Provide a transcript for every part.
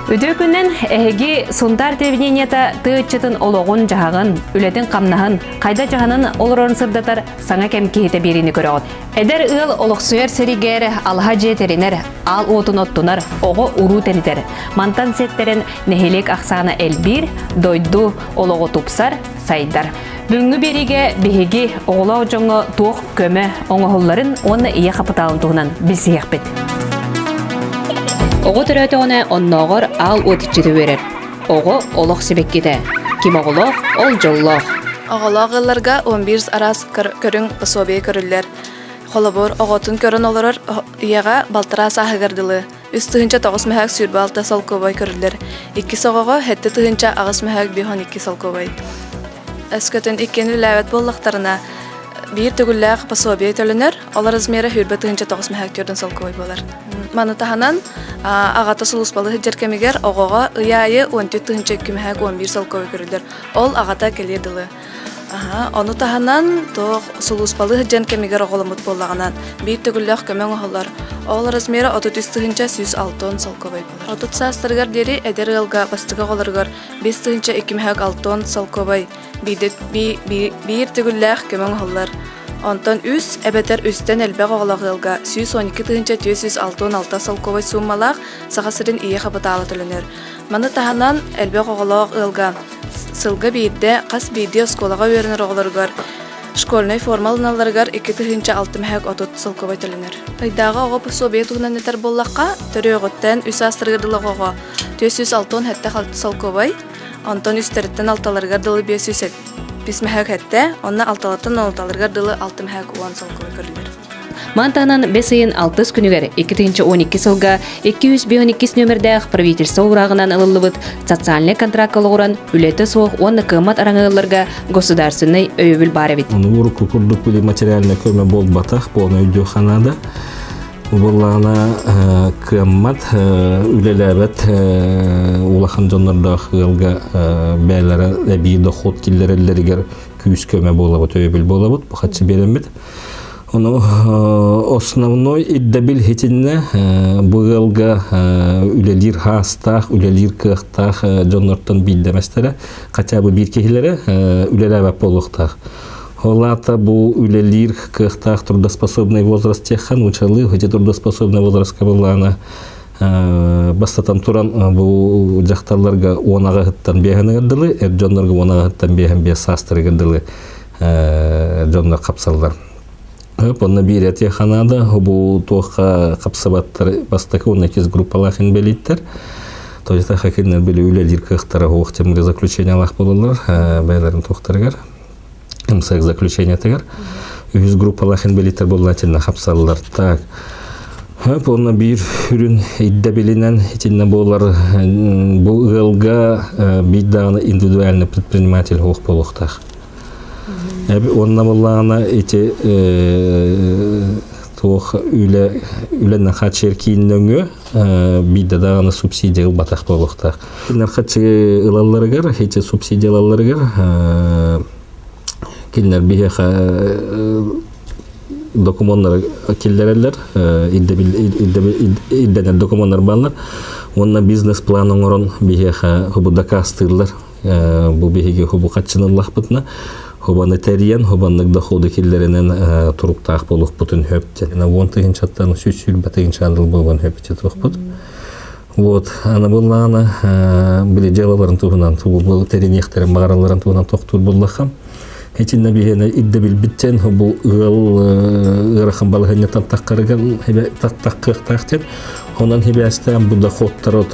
Өдөкүннен эһиги сунтар тебиненията тыычытын ологун жахагын, үлетін камнаһын, кайда жаһанын олорон сырдатар саңа кем кихите берини көрөгөт. Эдер ыл олоксуер серигер алха жетеринер, ал отун оттунар, ого уру тенитер. Мантан сеттерен нехелек аксана элбир, дойду олого тупсар, сайдар. Бүгүнгү бериге биһиги оголоо жоңо туох көмө оңоһулларын онна ие капыталын туһунан билсиякпит. Ого төрөтөне онногор ал отичити берер. Ого олох себекките. Ким оголох, ол жоллох. Огологолларга 11 арас көрүң пособие көрүллер. Холобор оготун көрөн олорор ияга балтара сахыгардылы. Үстүнчө 9 мэхак сүрбалта салкобай көрүллер. 2 согого хетте тыгынча агыс мэхак 12 салкобай. Эскөтөн иккени ләвет боллактарына бир төгүлләк пособие төлөнөр. Алар размеры хүрбө тыгынча 9 мэхак төрдөн салкобай болар. Манытаханан агата сулуспалы хиджеркемигер огого ыяйы 14 тыгынча 2 мэхак 11 салкобай көрүллер. Ол агата келедилы. Оны таханан то сулуспалы хиджеркемигер оголомут боллаганан бир төгүлләк көмөң оголар. Ол размеры 33 тыгынча 106 салкобай болар. Отут састыргар дери эдер ылга бастыга оголоргор 5 тыгынча 2 мэхак 6 салкобай бир төгүлләк көмөң оголар. Онтон үс эбетер үстен элбэг оголагылга 112 тыгынча 166 салковой суммалах сагасырын ие хабыталы төлөнөр. Маны таханан элбэг оголагылга сылга бийде кас бийде сколага өрөнөр оголоргор школьный формалыналаргар 2 тыгынча 6 мэхак 30 салковой төлөнөр. Пайдага ого пособие тугунан нетер боллакка төрөгөттен үс астыргыдылыгого 406 хетте салковой. Онтон үстериттен алталаргар дылы 500 Бисмэхак хэтте, онна алталаттан олталаргар дылы 6 мэхак 10 салковой көрүлөр. Мантанан 5 айын 6 күнүгер 2-12 сылга 212 нөмірдәк правительство урагынан ылылыбыт социальный контракт кылгыран үлеті соқ онна кымат араңыларга государственный өйбіл барыбит. Ур кукурдук били материальный көмө болбатах по өйдө ханада. Убуллана кымат үлеләбет улахан жоннордах ылга бәйләре әби доход киллерелләргә күз көмө болабыт өйбіл болабыт. Бу хатчы берембит. Основной иддабил хетинне буылга үлелир хастах, үлелир кыхтах жоннортон билдеместере, хотя бы бир кехилере үлеләбәп болуктах. Олата бу үлелир кыхтах трудоспособный возраст техан учалы, хотя трудоспособный возраст кабылана бастатан туран бу жактарларга онага хыттан беханы гырдылы, жоннорга онага хыттан бехан бе састыры гырдылы жоннор капсалдар. Онна бирәте ханада бу тоха капсабаттар бастакы 12 группалахын белиттер. То есть хакеннер беле үлелир кыхтара хохтемре заключение алах болалар, байларын тохтаргар. МСЭК заключение тегер. 100 группалахын белиттер боллатылна капсаллар. Так. Онна бир үрүн иддабелинен итинне болар бу ылга биддагы индивидуальный предприниматель хох болуктах. Онна боллана эти тох үлен хачер киннөңө бидде дагы субсидия батак болуктак. Хачы ылалларыгар, эти субсидияларыгар кинер бихеха документтар киллерелер, идденер документтар баллар. Онна бизнес план оңорон бихеха хубу дакастырлар, бу бихеге хубу хачыныллах бутна. Хобаны тәриян, хобаннык доходы киллеринен туруктаах болук бутын хөпте. Вон тыгынчаттан сүсүл батыгынчандыл болгон хөпте тухпут. Вот, ана буллана били жалаларын тугунан, бул теринехтерин багараларын тугунан токтур буллахам. Этинне бигене идде бил биттен бу ырахын балыгына тактаккырган, тактактактактен. Онан хебястан бу доходтар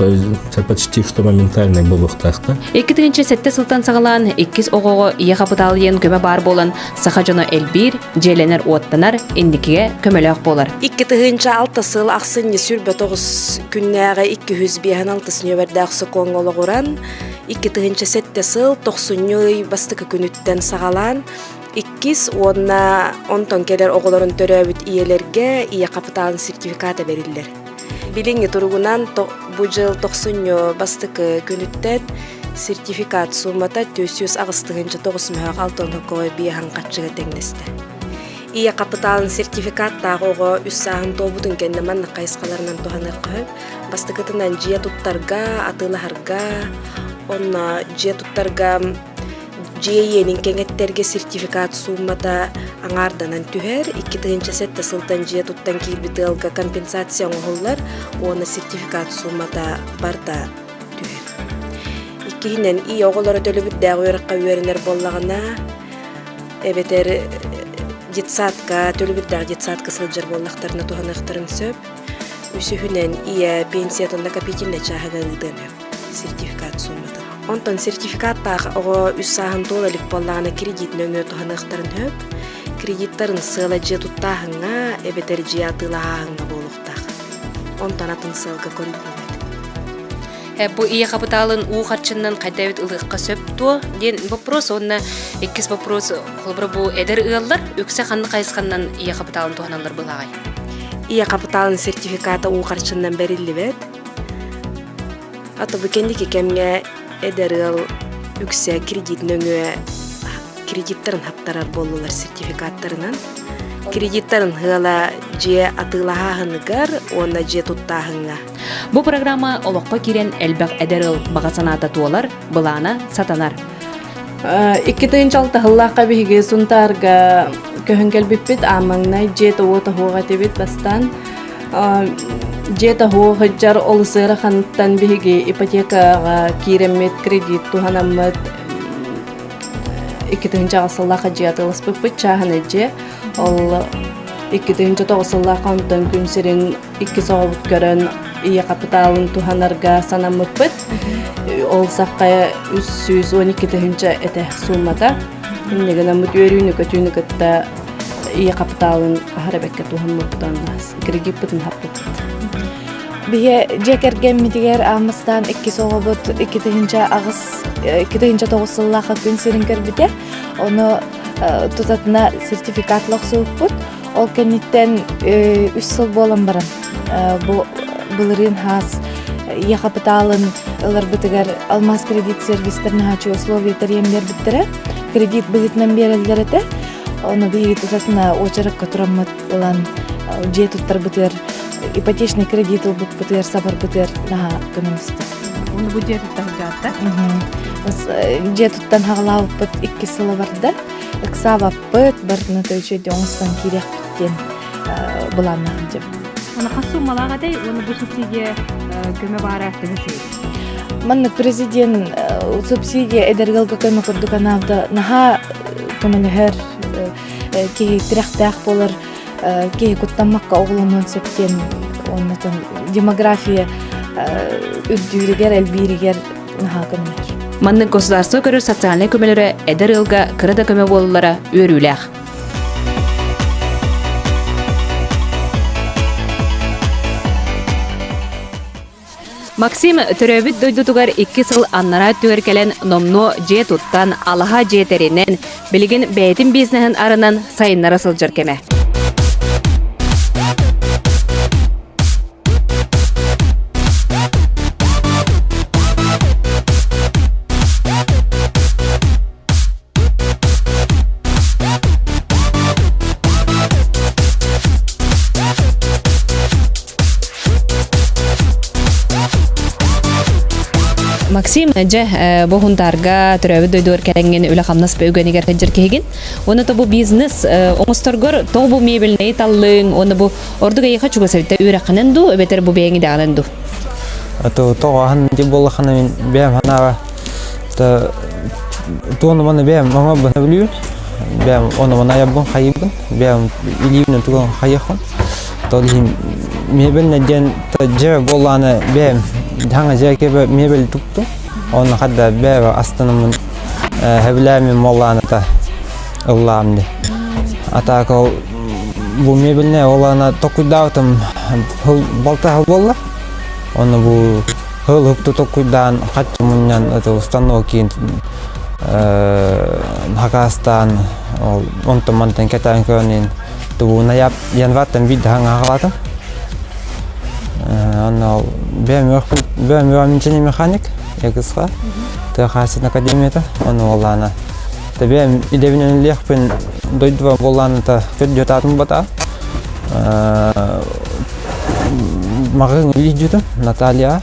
почти что моментальный болуктакта. 2-7 сылтан сагалан 2 огого ие капиталын көмө бар болан сахажоно элбир желенер оттанар индикиге көмөлөк болар. 2-6 сыл аксын сүрбө 9 күннәгә 206 нөмердәк сокоңологуран 2-7 сыл 90 бастыкы күнүттен сагалан 2 онна онтон келер оголорун төрөбүт иелерге ие капиталын сертификаты берилер. Билинги тургунан бу жыл 90 бастыкы күнүттен сертификат суммата 400 агыстыгынча 9 мэхак 6 көй бияхан катчыга теңдесте. ия капиталын сертификаттагы ого үс саахын тобутун кенне манна кайскаларынан туханыр кып бастыкытынан жия туттарга атылахарга онна жия туттарга жиенин кеңеттерге сертификат суммата аңарданан түһер 2007 сылтан жия туттан кирбитылга компенсация оңоллар оны сертификат суммата барда түһер иккинен ия оголор төлөбүт дагы өрөккө үйрөнөр боллагына эбетер детсадка төлөбүт дагы детсадка сылжар боллактарына туханактарын сөп үсүхүнен ия пенсиятын накопительный чагыга ыдын сертификат суммата онтон сертификаттагы ого үс саахын толалык боллагына кредит нөңө туханактарын хөп кредиттарын сыла же туттахыңа эбетер же атылахыңа болуктак онтон атын сылга көндүрүлөт. Бу ия капиталын у харчыннан кайдабыт ылыкка сөптү ден вопрос онна эккис вопрос холбур бу эдер ыаллар үксе ханны кайсканнан ия капиталын туханалар булагай. Ия капиталын сертификаты у харчындан берилибет. Аты бу кендики кемге эдерил үксе кредит нөңө кредиттарын хаптарар болулар сертификаттарынан. Кредиттарын хыла же атылахаһыныгар, онна же туттахыңа. Бу программа олоққа кирен элбек эдерил багасаната туолар былана сатанар. 2006 жыллакка биге сунтарга көһөнгел биппит амаңнай жета ота хуга тебит бастан жета хуга жар олсыра ханттан биге ипотекага киремет кредит туханаммат 2006 жыллакка жетылыс биппит чаханы же ол 2009 жыллакка онтон күн сирин 2 сагат көрөн ия капиталын туханарга санаммыппыт ол сакка 312 эте суммата негена мутөрүнү көтүнү кытта ия капиталын харабекке туханмыптан кредиттин хаппыт бие жекерген митигер амыстан 2 согобот 2 агыс 2009 жыллакка күн сирин кербите оны тутатына сертификатлык сууппут ол кенниттен 3 жыл болон баран бу былырын хас ия капиталын ылар бытыгар алмаз кредит сервистерин хачу условия тариемдер биттере кредит былытынан берелдерете оны биги тутатына очаракка тураммат улан же туттар бытыр ипотечный кредит бытыр сабар бытыр наха көнөмүстө Оны бу же туттан жатта. же туттан хагалааппыт 2 сылы барда ыксабаппыт бардына төчөдө оңустан киректен буланна деп Оны касуу малагадай оны бу субсидия көмө бара төшөй. Манны президент субсидия эдергелге көмө көрдүк анавда наха көмөлөр ки тирахтах болор ки куттамакка оглунун септен оннотон демография үрдүрүгер элбиригер наха көмөлөр. Манны государство көрөр социальный көмөлөрө эдер ылга кырда көмө болулара өрүлэх. Максим төрөбүт дойдутугар 2 сыл аннара түгеркелен номно же туттан алаха жетеринен билген бәйтин бизнесин арынан сайыннара сылжыр кеме. Максим же бохундарга төрөбүт дойдугар келенген үле камнас бөгөнигер кыжыр кеген. Оны то бу бизнес оңосторгор то бу мебелний таллың, оны бу ордуга яка чуга севте үракынынду, өбетер бу бейңи дагынынду. То тоған деп боллахана мен бәм ханага та тоны мана бәм мама бана билүү. Бәм оны мана ябын хайыбын, бәм иливнен туган хайяхан. То мебелне ден та же болланы бәм Hangi jekebe mebel tuttu. Onu hadda beva astanımın hevlami mollanata ıllamdı. Atako bu mebel ne olana tokudavtım balta bolla. Onu bu hıl huktu tokudan kaçımından atı ustannokin Hakastan onto manten ketan könin tu nayap yanvatan vidhang hakalatım. Она бем механик, я кыска. Ты хасит академията, он олана. Тебе идевнен лехпен дойдва болланы та көддөтатын бата. Мағын үлі Наталья.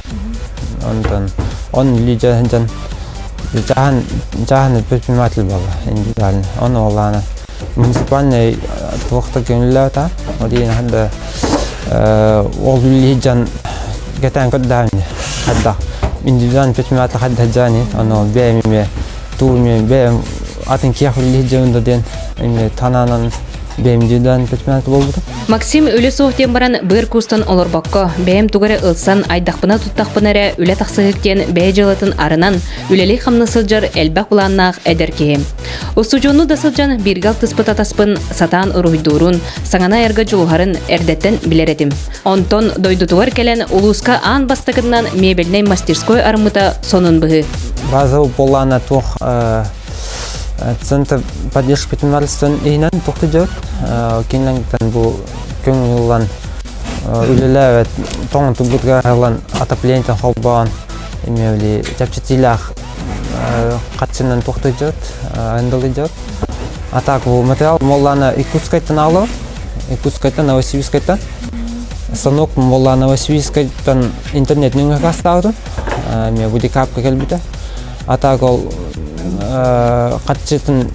Он үлі жан жахан предприниматель была индивидуально. Он олана муниципальный туақта көңілі та. Одейін хадда ол үлі жан гетен көддәуіне. Хадда индивидуальный предприниматель хадда жаны. Оны бәймеме туыме бәйм атын кияқ үлі жауында ден тананын бәймдеудан предприниматель болды. Максим үлі соғытен баран бір кустан олорбаққа бәйім тугары ылсан айдақпына туттақпынары үлі тақсығықтен бәй жылатын арынан үлелі қамны сылжар әлбәқ бұланнақ әдер кейім. Осужону да сылжан биргал тұспыта таспын сатан ұруйдурун саңана әргі жулғарын әрдеттен білеретім. Онтон дойдутуар кәлен улуска аң бастығынан мебелней мастерской армыта сонын бұғы. База болана тоқ Центр поддержки предпринимательства инан тухты жат. Кинлангтан бу көңүллан үлеләвет тоң тугутгарлан отоплениятан холбан имели жапчатилах катчынан тухты жат, андылы жат. Атак бу материал моллана Иркутскайдан алып, Иркутскайдан Новосибирскайдан. Станок молла Новосибирскайдан интернетнен гастады. Ме бу декапка келбите. Атак ол қатчытын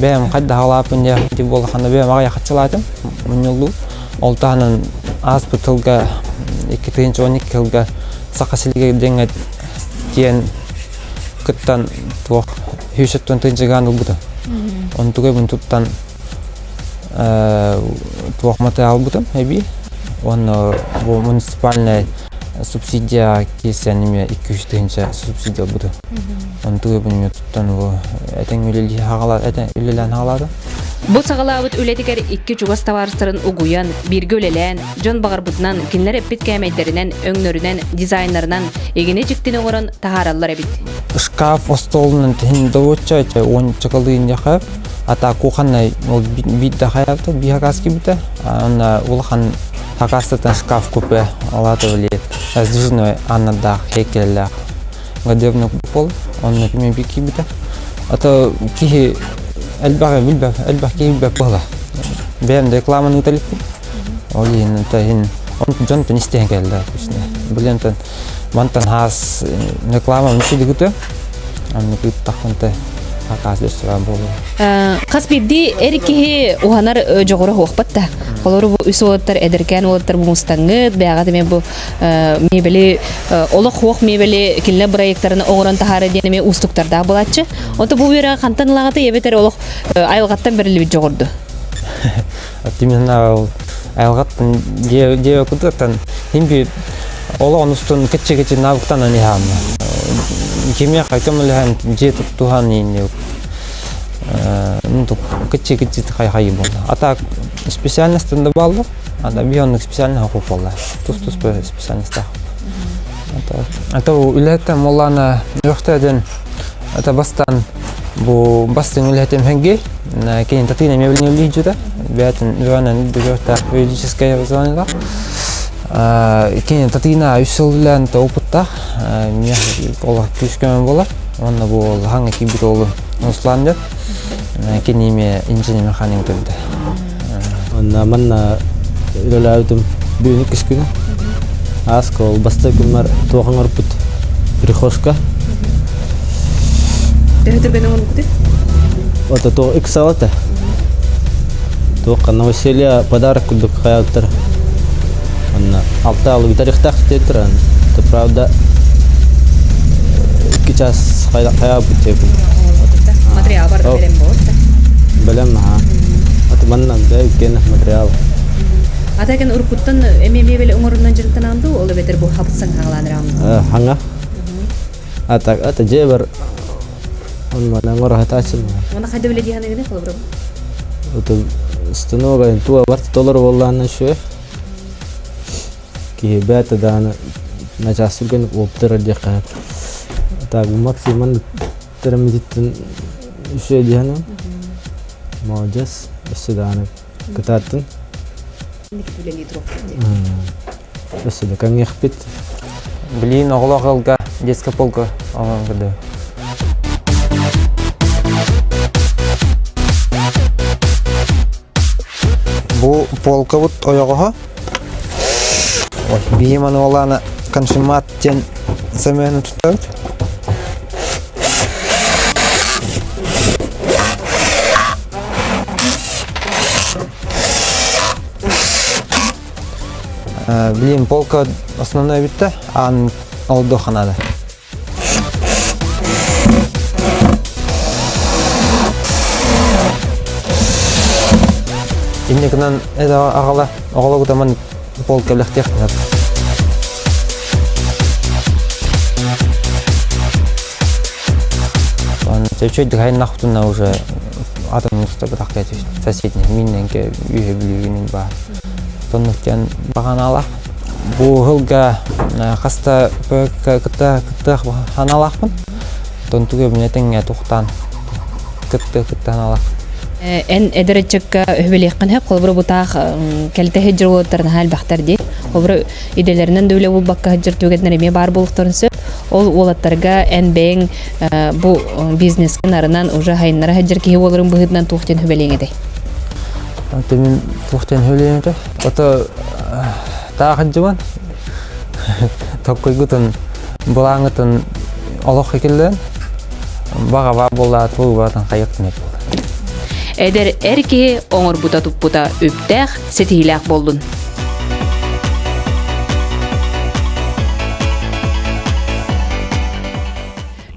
бәйім қадда халапын де болғаны бәйім ағай қатчылатым. Мұнылу. Олтағынан аз бір тылға 2012 жылға сақасылығы деңет дейін күттан туақ хүйшеттен тыңжыған ұлбыды. Оны түгей бұн тұттан туақ материал бұдым, әбей. Оны бұл муниципальный субсидия келсенеме 200 тыгынча субсидия буду. Он тугы буну туттан бу этен үлели хагала этен үлелен хагалады. Бу сагалабыт үлетигер 2 жугас товарыстарын угуян, бирге үлелен, жон багарбытынан, кинлер эппит кәмәйдеринен, өңнөрүнен, дизайнерынан эгене жиктине орон тахараллар эбит. Шкаф остолунан тен довоча, он чакалыын якап, ата куханнай ол бит да хаябты, бихагаски бите. Ана улхан хакастан шкаф купе алаты влиет. Сдвижной аннадах хекеллах. Гадевный пол, он на кеме бики бите. Это кихи эльбага вильба, эльбах кихи пола. Бем реклама на уталипу. Олин это хин. Он джон не стенгел да, точно. Блин, тан мантан хас реклама не сидит. Он не пит тахонте. Қас бирди эрикки уханар жогора хоқпатта. Колору үсөттөр эдеркен олоттор мустаңы бага деме бу мебели олох хоқ мебели кинле проекттарын оңорон тахары денеме устуктарда булатчы. Онто бу бера кантанлагаты эбетер олох айылгаттан берилип жогорду. Именно айылгаттан же окутаттан химби олон устун кече навыктан ани хамна. Кемия хакамлахан же тухан ини ну кече хай болды. А так специальностьтен балды. Анда биондук специальный хукук болду. Тус специальностьта. Ата үлеттен моллана юктаден ата бастан бу бастын үлеттен хенге кейін татина мебелин үлежуда. Бятын жуанан бюджетта юридическое образование. Кейін татина үсілден опытта мен олар күшкемен болар. Онда бұл хаңа кибит олы ұслан деп. Кейін еме инженер механик бөлді. Онда манна үлеләудім бүйінік күшкені. Асқа ол баста күмір тоғын ұрпыт прихошка. Дәуітірбен оңын күді? Ота тоғы үк салаты. Тоққа новоселия подарок күлдік қаяуттыр. Алталы тарихтах тетр, это правда. Сейчас хая бутеп. Материал бар белем болот. Белем, это маннан да кен материал. Атакен уркуттан мебели оңорунан жыртан алды, ол бетер бу хапсын хаңланырам. Хаңа. Атак ата жебер. Он мана ngor хатасын. Мана кайда беле дигән генә кылып. Это станога туа барт доллар болланы шу. Ки бета дана начасылган оптер дика. Так максимум термитин шу дигән. Молодец, сюданы. Кататын. Сюда kan ngepit. Блин, оглоголга, детская полка, года. Бу полка вот оягоха. Ой, биеманы оланы консуматтен сәмәне тұтады. Билем полка основной битті, ан олды қанады. Иннекінен әді ағала, оғала күтаман полка білік техникады. Чөйдік айын нақытына уже адамның ұстабы тақпайды. Соседний минненке үйе білігінің бар. Тоннықтен баған алақ. Бұл ғылға қаста күтті хан алақпын. Тонтуге білетіңе тұқтан күтті алақ. Эн эдеречекка өбелеққан хеп қолбыры бұтақ кәлті хеджір олаттарын хал бақтар дей. Қолбыры иделерінен дөйле бұл баққа хеджір төгетін әреме бар болықтарын сөп. Ол олаттарға ән бәйін бұл бизнескен арынан уже хайынлара хеджір кейі оларын бұғыдынан туқтен өбелең едей. Мен туқтен өбелең еді. Оты тағы жуан. Тоққой күтін бұлаңытын олық екелден баға бар болды тұғы бардың қайықтын еп болды. Эдер әрке оңыр бұта тұппұта өптәқ сетейләқ болдun.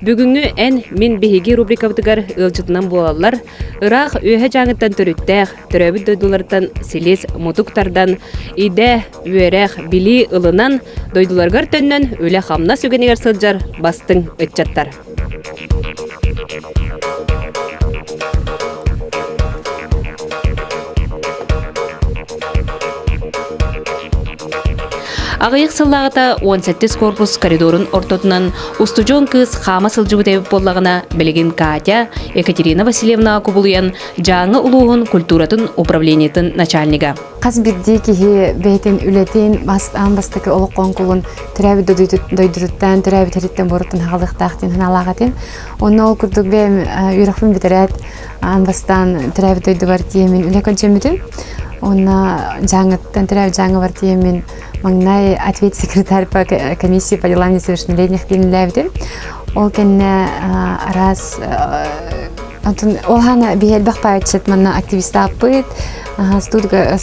Бүгінгі ән мен бейге рубрикабытығар ұлчытынан болалар, ұрақ өйе жаңыттан түріттәқ, түрәбіт дойдулардан селес мұтуқтардан, иде, өйерақ, били ұлынан, дойдуларғар төннен өлі қамна сөгенегер сылжар бастың үтчаттар. Ағайық сыллағыта 18 корпус коридорын ортотынан устужон кыз қама сылжыбы тәбіп боллағына білеген Катя Екатерина Васильевна Кубулуян жаңы ұлуғын культуратын управлениетін начальнига. Қаз бірде кейі бәйтін үлетін бастықы олық қонқылын түрәбі дойдырыттан, түрәбі тәріттен бұрыттын ғалықтақтен ғаналағатын. Оны ол күрдік бәйім үйрақпын бітірәт, анбастан түрәбі дойды бар деймін үлі көлчемітім. Оны жаңыттан түрәбі жаңы бар деймін маңнай ответ секретарь по комиссии по делам несовершеннолетних Пенлявден. Ол кенне раз ол хана бейел бақпайчет манна активиста апыт, студга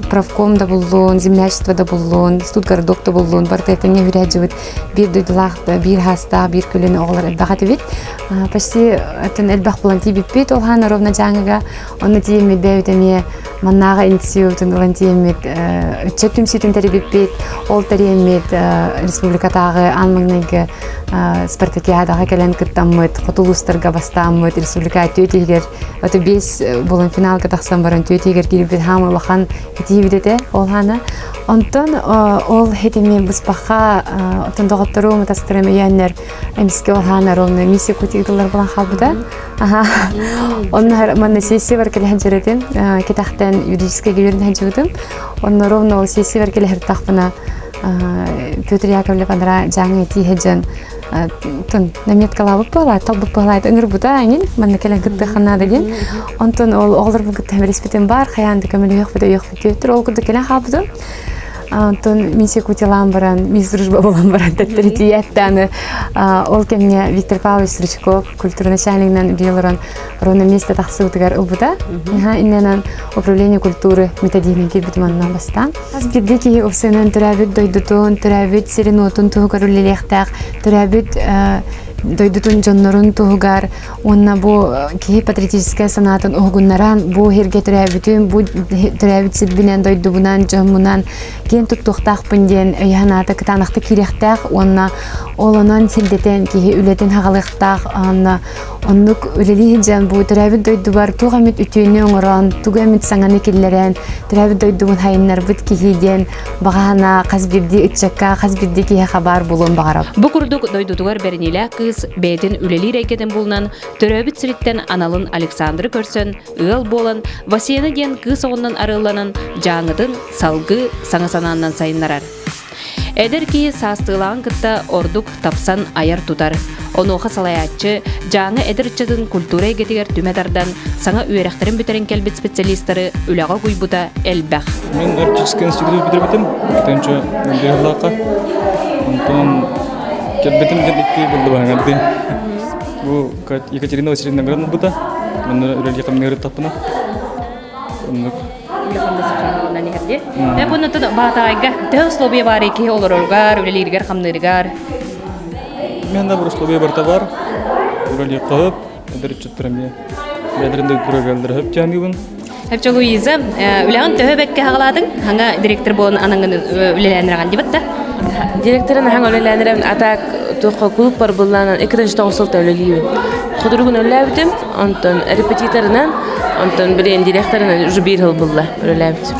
правком да буллун, землячество да буллун, студгородок да буллун, бартайтыне хүрәджевит бир дойдылақта, бир хаста, бир көліні оғылар әлбақаты бит. Почти әлбақ болан тибит бит, ол хана ровна жаңыға, оны тиемет бәйутеме маннаға инициативтен олан тиемет үтчеттім сүйтін тәребет бит, ол тәремет республикатағы анмыңнайғы спартакиадаға кәлен күттаммыт, қотулустарға бастаммыт, республика төтегер, өті бес болын финалға тақсан баран төтегер келіп бет хамы лақан кетейбедеті ол хана. Онтон ол хетеме бұспаққа отын доғыттыру мұтастырым үйәнлер әміске ол хана ровны миссия көтегділер болан қалбыда. Онны манна сессия бар келі хәджіредім, кетақтен юридическая геверін хәджігідім. Онны ровны ол сессия бар келі хәртақпына Петр Яковлев андыра жаңы ти хәджін наметка лабып была, талбып была, это ыңыр бұда әңін, манна келен күтті қанна деген. Онтон ол оғылыр бұл күтті әміріспетін бар, қаянды көмілі өқ бұда өқ бұда ол күтті келен қалбыды. Антон миссия кутилам баран, мисс дружба болам баран, тәттірітияттаны. Ол кемне Виктор Павлович Стручков, культура начальникнан билоран, ровно место тақсы ұтығар ұлбыда. Инненан управление культуры методийный кебітманынан бастан. Аз бірдеки өпсенен түрәбіт дойдутун, түрәбіт серенотун тұғығар үлелектәқ, түрәбіт дойдутун жоннорун тугар онна бу ки патриотическая санатын огуннаран бу херге түрәбитүн бу түрәбит сибинен дойдубунан жомунан кен туктуктак пинден яната кытанакты кирехтак онна олонон силдетен ки үлетен хагалыктак анна оннук үлели жан бу түрәбит дойдубар тугамит үтүнү оңорон тугамит саңаны киллерен түрәбит дойдубун хайыннар бит кихиден багана казбирди ичекка казбирди ки хабар булун багарап бу курдук дойдутугар берниле бәйтін үлелі рәкетін болынан түрәбіт сіриттен аналын Александры көрсен, ұғыл болын, Васияны ден кыз оғыннан арыланын жаңыдың салғы саңасананнан сайынларар. Әдір ки састығылаған кітті ордук тапсан аяр тұтар. Онуха салаячы, жаңы эдерчетін культура егетігер түмәдардан саңа үйеректерін бүтерін келбет специалисттары үліға күйбута әлбәқ. Мен артический институт бітірбетім, кетенші бейірлаққа. Онтон келбетім дедекке болды бағаңарды. Бұл Екатерина Васильевна град бұта, мен үрелге қамнығыры таппына. Бұны бағатағайға тәу слобия бар еке олар олғар, үлелергер қамнырғар. Мен де бір условия барта бар. Үрелге қағып, әдірітшіттірім е. Бәдірінде көрегелдір хөп жаңғыбын. Әпчі Луиза, үләғын төхі бәкке қағаладың, хаңа директор болын анаңын үлеләндірған деп атта? Директорын хаңа үлеләндірген атақ тоққа клуб бар бұлланан 2-9 сылта үлелейбін. Құдырығын үлеләбітім, онтон репетиторынан, онтон білен директорынан уже бір хыл бұлла үлеләбітім.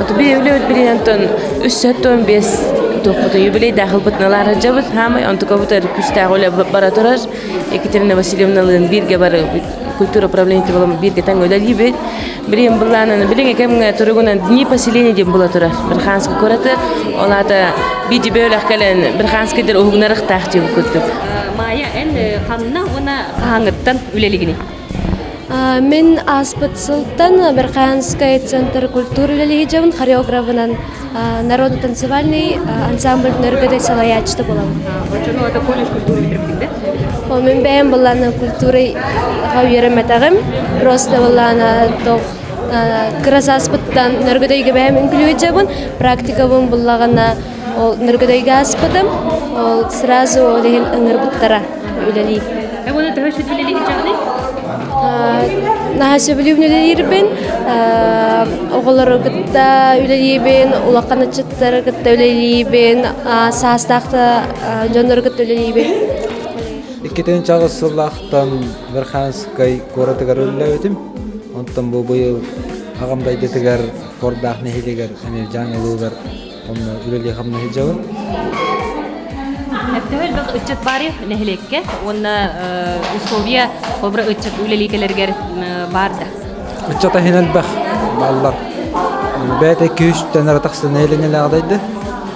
Оты бір үлеләбіт білен онтон 3-15 тоқпытын юбилей дақыл бұтыналар жабыт, хамай, онты көбітер күстағы үлі бара тұрар. Екатерина Васильевналығын бірге бары культура управления болам бірге таң үлелейбет. Білен бұлланан, білен екемге тұрығынан дни поселения дем бұла тұрар. Бір қанысқы көрәті, олаты биди бөлөк келен бир ханскидер угнарык тахчы күттүк. Мая эн ханна уна хаңыттан үлелигини. Мен Аспытсылтан Берханская центр культуры үлелиги жабын хореографынан народно танцевальный ансамбль нөргөдөй салаячты болам. Ошону ата колледж культуры битирдиңде? Ол мен бәйм булланы культуры гавьерем этагым. Просто булланы тох Красаспыттан нөргөдөйгө бәйм инклюд жабын практикабын буллагана ол нөргөдөйгө аспытым. Ол сразу олеген ыңыр буттара үлели. Уна тәһәшүд үлелиги жагы? Нахасы үлелербен, оғылары гытта үлелейбен, улаққанычыттары гытта үлелейбен, састақты жонлары гытта үлелейбен. Иккетен чағысылақтан Берханскай коратыгар үлеләбетім. Онтан бұл бұйыл ағамдай детігер, қордақ нехелегер, жаңылығыр, оны үлелей қамна хеджауын. Әттәһәл бак үтчет бары нәһлеккә, онна условия кобра үтчет үлеликеләргә барды. Үтчет ахинал бах баллар. Бәт 2-3 тәнәр тахсын нәһленеләр адайды.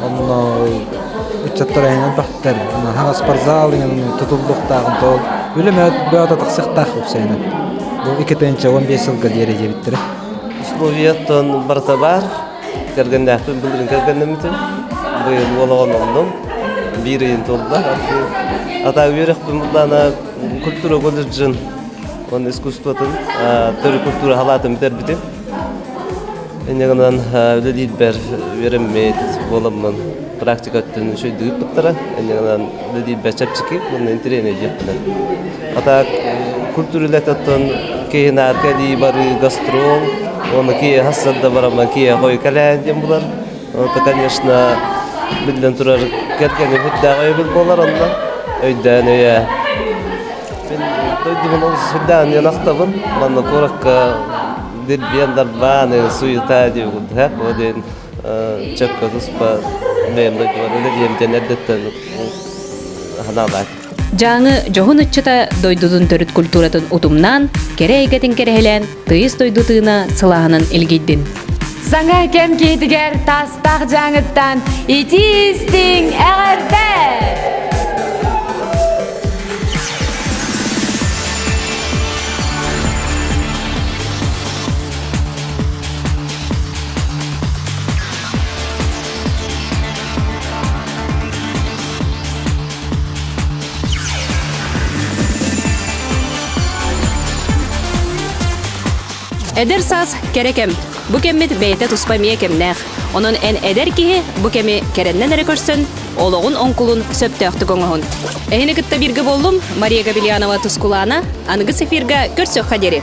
Онна үтчет тарайнал бахтар. Онна һәм спортзал янын тутулдыктагын тол. Үлемәт бәт тахсыктах үсәйнә. Бу 2-15 елга дәрәҗә биттер. Условиятан барта бар. Кергәндә билдирен кергәндә бу олаган бирин толда. Ата үйрек бұлдана культура колледжин, он искусствотын, түрі культура халатын бітер бітем. Энегінен үлелейд бәр вереммейд боламын практика өттін шөйдігіп бұттара. Энегінен үлелейд бәр чәпчікі, бұны интерене жеппінен. Ата культурилетаттын кейін аркадий бары гастрол, оны кейін хассадда барама кейін қой кәлән дем бұлар. Это, конечно, билден турар керкени футдагы бил болар анда. Өйдән өя. Мен тойдым ул судан янактабын. Мана коракка дил бияндар баны суйта дип гудак. Оден чакка дуспа мен дә дигән дәнәдәттән ханалак. Жаңы жоғын үтчіта дойдудun төріт культуратын утумнан, кере егетін керехелен, тыйыз дойдутына сылағынан илгейдін. Саңа кем кейдігер тастақ жаңыттан итистің әғірді! Эдер саз керекем. Бу кеммит бейте туспамия кемнәх. Onun en эдер киһи бу кеми кереннән эре көрсен, ологун онкулун сөптөктү гоңоһун. Эһине кытта бирге болдум, Мария Габильянова Тускулана, ангы сефирга көрсөк хадери.